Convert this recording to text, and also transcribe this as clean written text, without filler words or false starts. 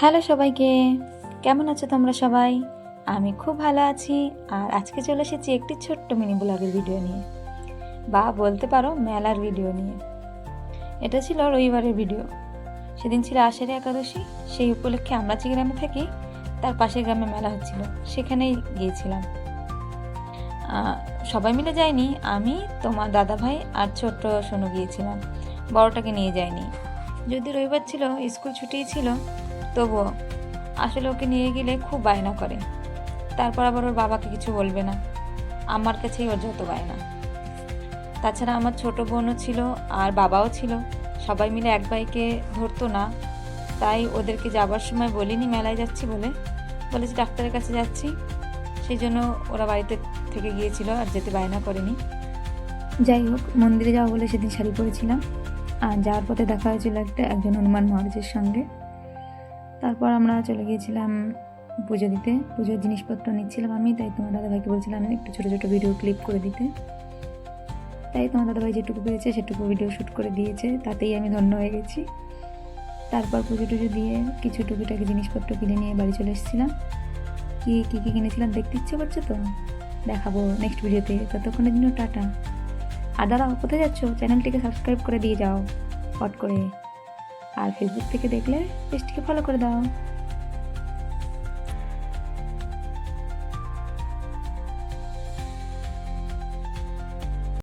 Hello সবাইকে, কেমন আছো তোমরা সবাই? আমি খুব ভালো আছি। আর আজকে চলে এসেছি একটি ছোট্ট মিনি ব্লগের ভিডিও নিয়ে, বা বলতে পারো মেলার ভিডিও নিয়ে। এটা ছিল রবিবারের ভিডিও। সেদিন ছিল আষাঢ়ী একাদশী। সেই উপলক্ষে আমরা যে গ্রামে থাকি তার পাশের গ্রামে মেলা হচ্ছিল, সেখানেই গিয়েছিলাম। সবাই মিলে যাইনি, আমি, তোমার দাদা ভাই আর ছোট্ট সোনু গিয়েছিলাম। বড়টাকে নিয়ে যাইনি, যদি রবিবার ছিল, স্কুল ছুটিই ছিল, তবুও আসলে ওকে নিয়ে গেলে খুব বায়না করে। তারপর আবার ওর বাবাকে কিছু বলবে না, আমার কাছেই ওর যত বায়না। তাছাড়া আমার ছোট বোনও ছিল আর বাবাও ছিল, সবাই মিলে এক বাইকে ধরতো না। তাই ওদেরকে যাবার সময় বলিনি মেলায় যাচ্ছি বলে, বলেছি ডাক্তারের কাছে যাচ্ছি। সেই জন্য ওরা বাড়িতে থেকে গিয়েছিল আর যেতে বায়না করেনি। যাই হোক, মন্দিরে যাওয়া বলে সেদিন শাড়ি পরেছিলাম। আর যাওয়ার পথে দেখা হয়েছিল একজন হনুমান মহারাজের সঙ্গে। তারপর আমরা চলে গিয়েছিলাম পুজো দিতে। পুজোর জিনিসপত্র নিচ্ছিলাম আমি, তাই তোমার দাদাভাইকে বলছিলাম একটু ছোটো ছোটো ভিডিও ক্লিপ করে দিতে। তাই তোমার দাদাভাই যেটুকু পেরেছে সেটুকু ভিডিও শ্যুট করে দিয়েছে, তাতেই আমি ধন্য হয়ে গেছি। তারপর পুজো টুজো দিয়ে কিছু টুকিটাকি জিনিসপত্র কিনে নিয়ে বাড়ি চলে এসেছিলাম। কী কী কিনেছিলাম দেখতে ইচ্ছে করছে তো, দেখাবো নেক্সট ভিডিওতে। ততক্ষণের জন্য টাটা। আর দাঁড়াও, কোথায় যাচ্ছ? চ্যানেলটিকে সাবস্ক্রাইব করে দিয়ে যাও পট করে। আর ফেসবুক থেকে দেখলে পেজটিকে ফলো করে দাও।